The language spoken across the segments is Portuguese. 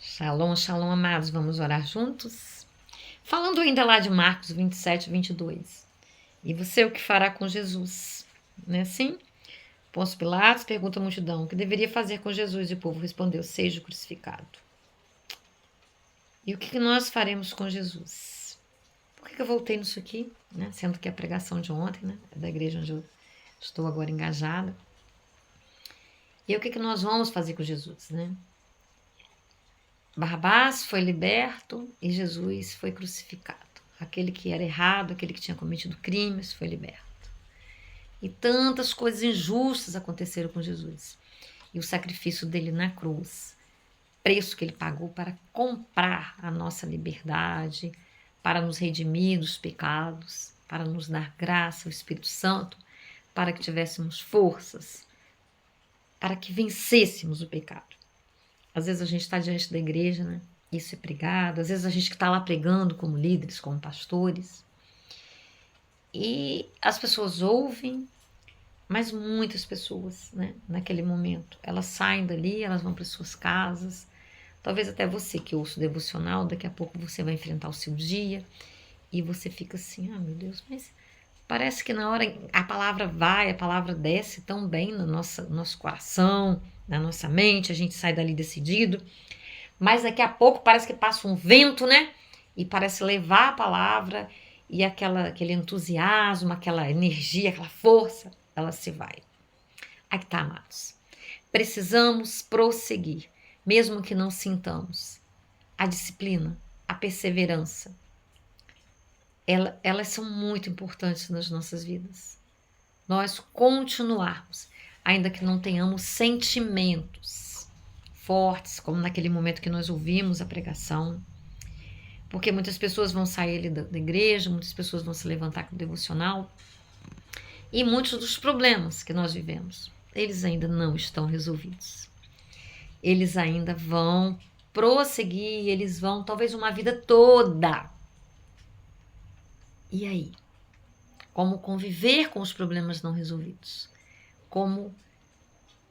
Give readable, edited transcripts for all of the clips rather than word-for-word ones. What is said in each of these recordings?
Shalom, shalom, amados. Vamos orar juntos? Falando ainda lá de Marcos 27, 22. E você o que fará com Jesus? Não é assim? Pôncio Pilatos pergunta à multidão o que deveria fazer com Jesus, e o povo respondeu: seja crucificado. E o que nós faremos com Jesus? Por que eu voltei nisso aqui? Né? Sendo que a pregação de ontem, né? É da igreja onde eu estou agora engajada. E o que nós vamos fazer com Jesus, né? Barrabás foi liberto e Jesus foi crucificado. Aquele que era errado, aquele que tinha cometido crimes, foi liberto. E tantas coisas injustas aconteceram com Jesus. E o sacrifício dele na cruz, preço que ele pagou para comprar a nossa liberdade, para nos redimir dos pecados, para nos dar graça, o Espírito Santo, para que tivéssemos forças, para que vencêssemos o pecado. Às vezes a gente está diante da igreja, né? Isso é pregado. Às vezes a gente que está lá pregando como líderes, como pastores. E as pessoas ouvem, mas muitas pessoas, né? Naquele momento, elas saem dali, elas vão para suas casas. Talvez até você que ouça o devocional, daqui a pouco você vai enfrentar o seu dia e você fica assim, ah, meu Deus, mas parece que na hora a palavra vai, a palavra desce tão bem no nosso coração, na nossa mente, a gente sai dali decidido. Mas daqui a pouco parece que passa um vento, né? E parece levar a palavra e aquele entusiasmo, aquela energia, aquela força, ela se vai. Aqui tá, amados. Precisamos prosseguir, mesmo que não sintamos. A disciplina, a perseverança, elas são muito importantes nas nossas vidas. Nós continuarmos, ainda que não tenhamos sentimentos fortes, como naquele momento que nós ouvimos a pregação, porque muitas pessoas vão sair ali da igreja, muitas pessoas vão se levantar com o devocional, e muitos dos problemas que nós vivemos, eles ainda não estão resolvidos. Eles ainda vão prosseguir, eles vão talvez uma vida toda. E aí? Como conviver com os problemas não resolvidos? Como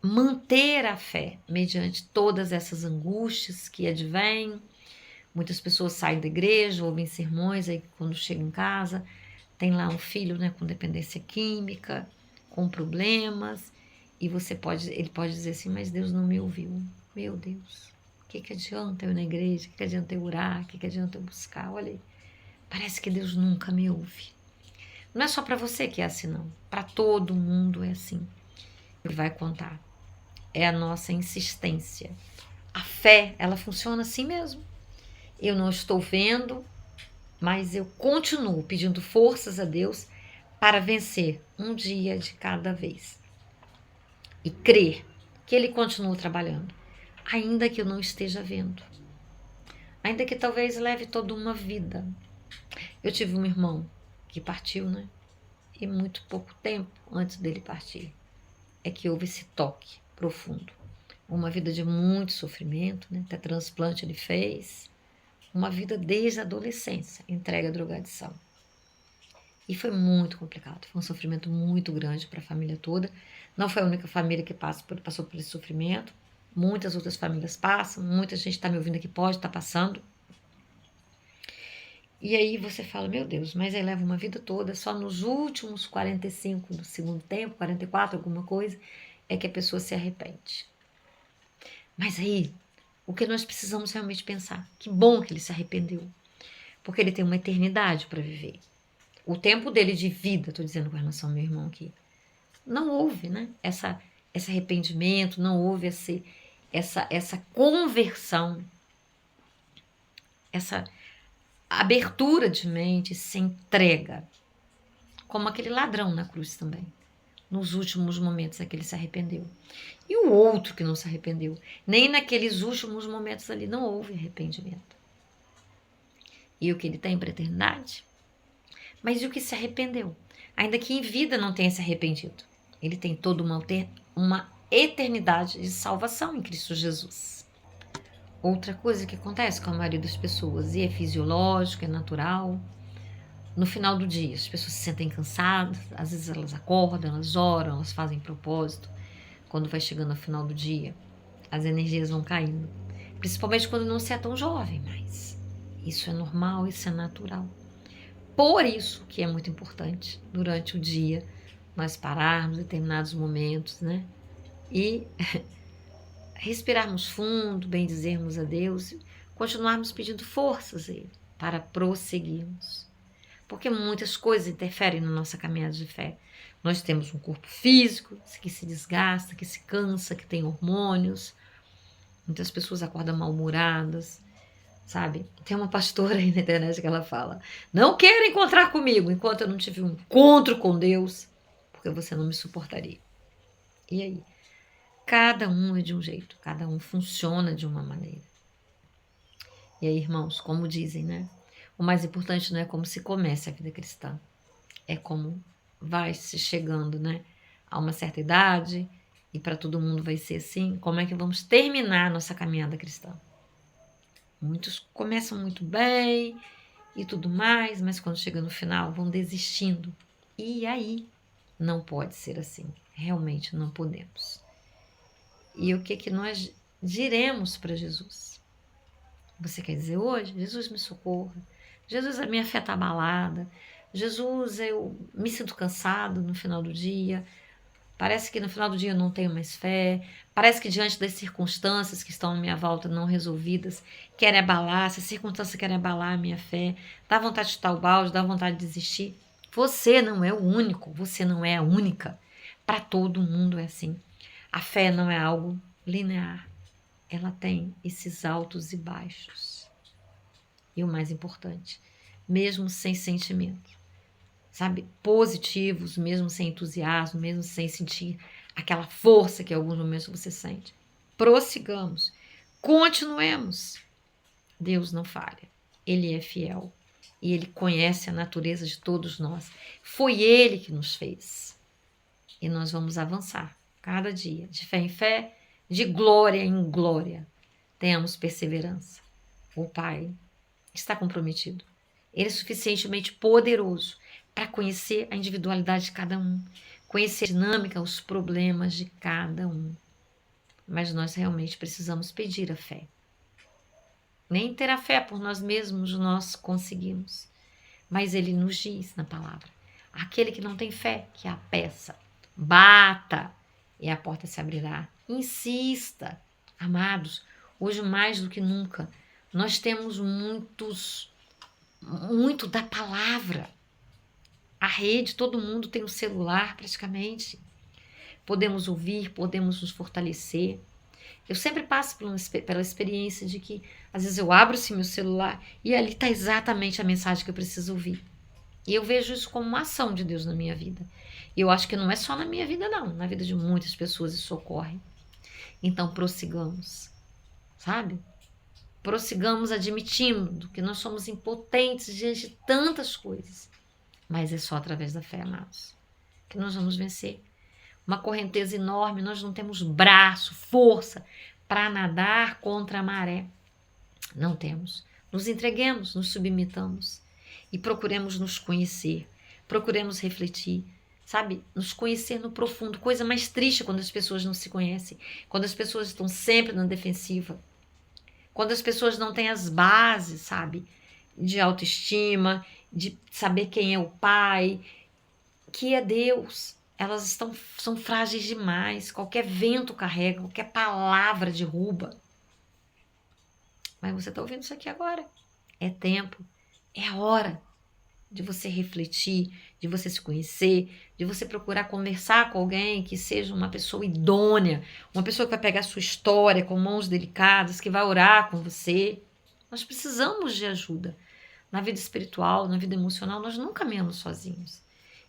manter a fé mediante todas essas angústias que advêm? Muitas pessoas saem da igreja, ouvem sermões, aí quando chegam em casa, tem lá um filho, né, com dependência química, com problemas, e ele pode dizer assim, mas Deus não me ouviu. Meu Deus, o que adianta eu ir na igreja? O que adianta eu orar? O que adianta eu buscar? Olha aí, parece que Deus nunca me ouve. Não é só para você que é assim, não. Para todo mundo é assim. Ele vai contar. É a nossa insistência. A fé, ela funciona assim mesmo. Eu não estou vendo, mas eu continuo pedindo forças a Deus para vencer um dia de cada vez. E crer que Ele continua trabalhando, ainda que eu não esteja vendo. Ainda que talvez leve toda uma vida. Eu tive um irmão que partiu, né? E muito pouco tempo antes dele partir é que houve esse toque profundo. Uma vida de muito sofrimento, né? Até transplante ele fez. Uma vida desde a adolescência, entregue à drogadição. E foi muito complicado, foi um sofrimento muito grande para a família toda. Não foi a única família que passou por esse sofrimento. Muitas outras famílias passam, muita gente está me ouvindo aqui pode estar passando. E aí você fala, meu Deus, mas aí leva uma vida toda, só nos últimos 45 do segundo tempo, 44, alguma coisa, é que a pessoa se arrepende. Mas aí, o que nós precisamos realmente pensar? Que bom que ele se arrependeu, porque ele tem uma eternidade para viver. O tempo dele de vida, estou dizendo com relação ao meu irmão aqui, não houve, né? Esse arrependimento, não houve essa conversão, essa abertura de mente, essa entrega, como aquele ladrão na cruz também. Nos últimos momentos é que ele se arrependeu. E o outro que não se arrependeu, nem naqueles últimos momentos ali não houve arrependimento. E o que ele tem para a eternidade? Mas e o que se arrependeu? Ainda que em vida não tenha se arrependido, ele tem toda uma eternidade de salvação em Cristo Jesus. Outra coisa que acontece com a maioria das pessoas, e é fisiológico, é natural, no final do dia as pessoas se sentem cansadas, às vezes elas acordam, elas oram, elas fazem propósito. Quando vai chegando ao final do dia, as energias vão caindo. Principalmente quando não se é tão jovem, mas isso é normal, isso é natural. Por isso que é muito importante, durante o dia, nós pararmos em determinados momentos, né? E respirarmos fundo, bendizermos a Deus, e continuarmos pedindo forças a Ele para prosseguirmos. Porque muitas coisas interferem na nossa caminhada de fé. Nós temos um corpo físico que se desgasta, que se cansa, que tem hormônios. Muitas pessoas acordam mal-humoradas, sabe? Tem uma pastora aí na internet que ela fala: não quero encontrar comigo enquanto eu não tive um encontro com Deus, porque você não me suportaria. E aí? Cada um é de um jeito, cada um funciona de uma maneira. E aí, irmãos, como dizem, né? O mais importante não é como se começa a vida cristã, é como vai se chegando, né? A uma certa idade, e para todo mundo vai ser assim, como é que vamos terminar a nossa caminhada cristã? Muitos começam muito bem e tudo mais, mas quando chega no final vão desistindo. E aí, não pode ser assim, realmente não podemos. E o que nós diremos para Jesus? Você quer dizer hoje? Jesus, me socorra. Jesus, a minha fé está abalada. Jesus, eu me sinto cansado no final do dia. Parece que no final do dia eu não tenho mais fé. Parece que diante das circunstâncias que estão à minha volta não resolvidas, querem abalar, essas circunstâncias querem abalar a minha fé. Dá vontade de chutar o balde, dá vontade de desistir. Você não é o único, você não é a única. Para todo mundo é assim. A fé não é algo linear. Ela tem esses altos e baixos. E o mais importante, mesmo sem sentimento, sabe, positivos, mesmo sem entusiasmo, mesmo sem sentir aquela força que em alguns momentos você sente, prossigamos, continuemos. Deus não falha, Ele é fiel e Ele conhece a natureza de todos nós. Foi Ele que nos fez e nós vamos avançar cada dia, de fé em fé, de glória em glória. Tenhamos perseverança. O Pai está comprometido. Ele é suficientemente poderoso para conhecer a individualidade de cada um, conhecer a dinâmica, os problemas de cada um. Mas nós realmente precisamos pedir a fé. Nem ter a fé por nós mesmos nós conseguimos. Mas Ele nos diz na palavra: aquele que não tem fé, que a peça, bata e a porta se abrirá. Insista. Amados, hoje mais do que nunca, nós temos muito da palavra. A rede, todo mundo tem um celular praticamente. Podemos ouvir, podemos nos fortalecer. Eu sempre passo pela experiência de que às vezes eu abro assim meu celular e ali está exatamente a mensagem que eu preciso ouvir. E eu vejo isso como uma ação de Deus na minha vida. E eu acho que não é só na minha vida não, na vida de muitas pessoas isso ocorre. Então prossigamos, sabe? Prossigamos admitindo que nós somos impotentes diante de tantas coisas. Mas é só através da fé, amados, que nós vamos vencer. Uma correnteza enorme, nós não temos braço, força para nadar contra a maré. Não temos. Nos entreguemos, nos submetamos e procuremos nos conhecer, procuremos refletir, sabe? Nos conhecer no profundo. Coisa mais triste quando as pessoas não se conhecem, quando as pessoas estão sempre na defensiva, quando as pessoas não têm as bases, sabe? De autoestima, de saber quem é o Pai, que é Deus. Elas são frágeis demais. Qualquer vento carrega, qualquer palavra derruba. Mas você está ouvindo isso aqui agora. É tempo, é a hora de você refletir, de você se conhecer, de você procurar conversar com alguém que seja uma pessoa idônea, uma pessoa que vai pegar a sua história com mãos delicadas, que vai orar com você. Nós precisamos de ajuda. Na vida espiritual, na vida emocional, nós não caminhamos sozinhos.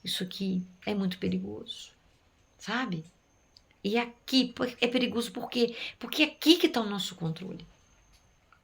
Isso aqui é muito perigoso, sabe? E aqui é perigoso por quê? Porque é aqui que está o nosso controle.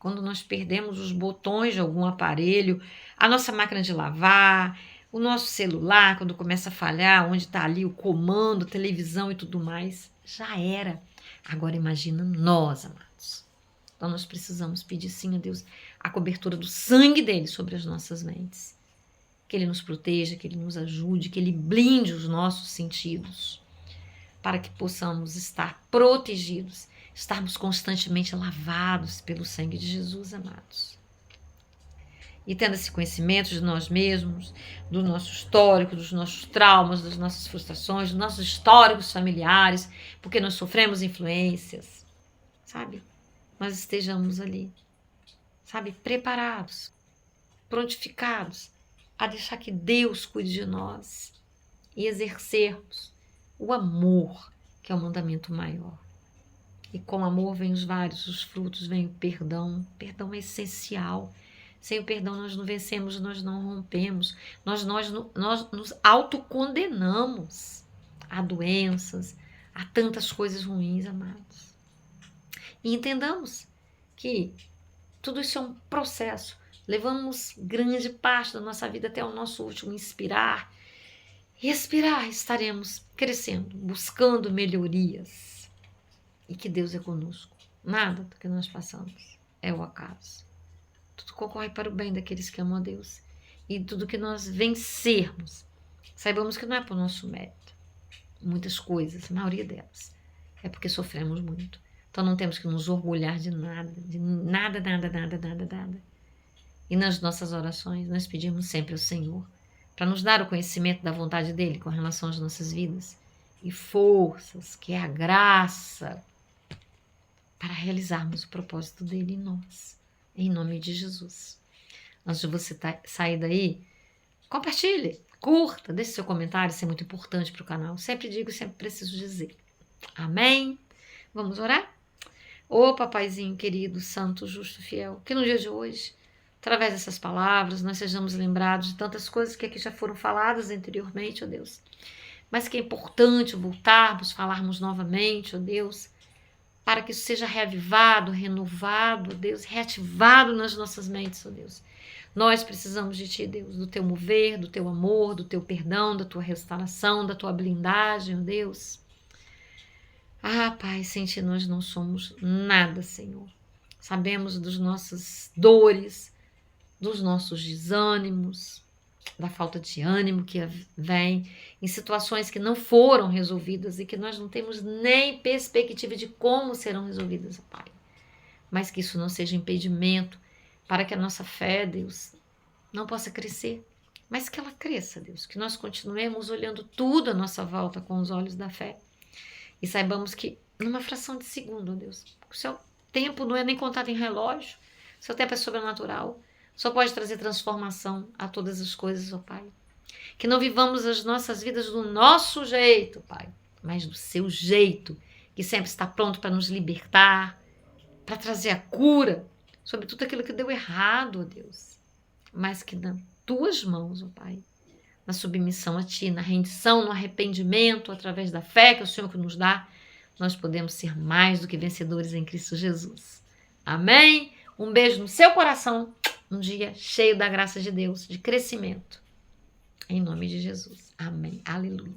Quando nós perdemos os botões de algum aparelho, a nossa máquina de lavar, o nosso celular, quando começa a falhar, onde está ali o comando, televisão e tudo mais, já era. Agora imagina nós, amados. Então nós precisamos pedir sim a Deus a cobertura do sangue dele sobre as nossas mentes. Que ele nos proteja, que ele nos ajude, que ele blinde os nossos sentidos, para que possamos estar protegidos, estarmos constantemente lavados pelo sangue de Jesus, amados. E tendo esse conhecimento de nós mesmos, do nosso histórico, dos nossos traumas, das nossas frustrações, dos nossos históricos familiares, porque nós sofremos influências, sabe? Nós estejamos ali, sabe? Preparados, prontificados a deixar que Deus cuide de nós e exercermos o amor, que é o mandamento maior. E com amor vem os frutos, vem o perdão. O perdão é essencial. Sem o perdão nós não vencemos, nós não rompemos. Nós nos autocondenamos a doenças, a tantas coisas ruins, amados. E entendamos que tudo isso é um processo. Levamos grande parte da nossa vida até o nosso último inspirar. E expirar, estaremos crescendo, buscando melhorias. E que Deus é conosco. Nada do que nós passamos é o acaso. Tudo concorre para o bem daqueles que amam a Deus. E tudo que nós vencermos, saibamos que não é por nosso mérito. Muitas coisas, a maioria delas, é porque sofremos muito. Então não temos que nos orgulhar de nada, nada. E nas nossas orações, nós pedimos sempre ao Senhor para nos dar o conhecimento da vontade dEle com relação às nossas vidas e forças, que é a graça, para realizarmos o propósito dEle em nós, em nome de Jesus. Antes de você sair daí, compartilhe, curta, deixe seu comentário, isso é muito importante para o canal. Sempre digo, sempre preciso dizer. Amém? Vamos orar? Ô papaizinho querido, santo, justo, fiel, que no dia de hoje, através dessas palavras, nós sejamos lembrados de tantas coisas que aqui já foram faladas anteriormente, ó Deus. Mas que é importante voltarmos, falarmos novamente, ó Deus, para que isso seja reavivado, renovado, ó Deus, reativado nas nossas mentes, ó Deus. Nós precisamos de Ti, Deus, do Teu mover, do Teu amor, do Teu perdão, da Tua restauração, da Tua blindagem, ó Deus. Ah, Pai, sem Ti nós não somos nada, Senhor. Sabemos das nossas dores, dos nossos desânimos, da falta de ânimo que vem em situações que não foram resolvidas e que nós não temos nem perspectiva de como serão resolvidas, Pai. Mas que isso não seja impedimento para que a nossa fé, Deus, não possa crescer, mas que ela cresça, Deus, que nós continuemos olhando tudo à nossa volta com os olhos da fé e saibamos que numa fração de segundo, Deus, o Seu tempo não é nem contado em relógio, o Seu tempo é sobrenatural, só pode trazer transformação a todas as coisas, ó Pai. Que não vivamos as nossas vidas do nosso jeito, Pai, mas do Seu jeito, que sempre está pronto para nos libertar, para trazer a cura sobre tudo aquilo que deu errado, ó Deus. Mas que nas Tuas mãos, ó Pai, na submissão a Ti, na rendição, no arrependimento, através da fé que o Senhor nos dá, nós podemos ser mais do que vencedores em Cristo Jesus. Amém? Um beijo no seu coração. Um dia cheio da graça de Deus, de crescimento. Em nome de Jesus. Amém. Aleluia.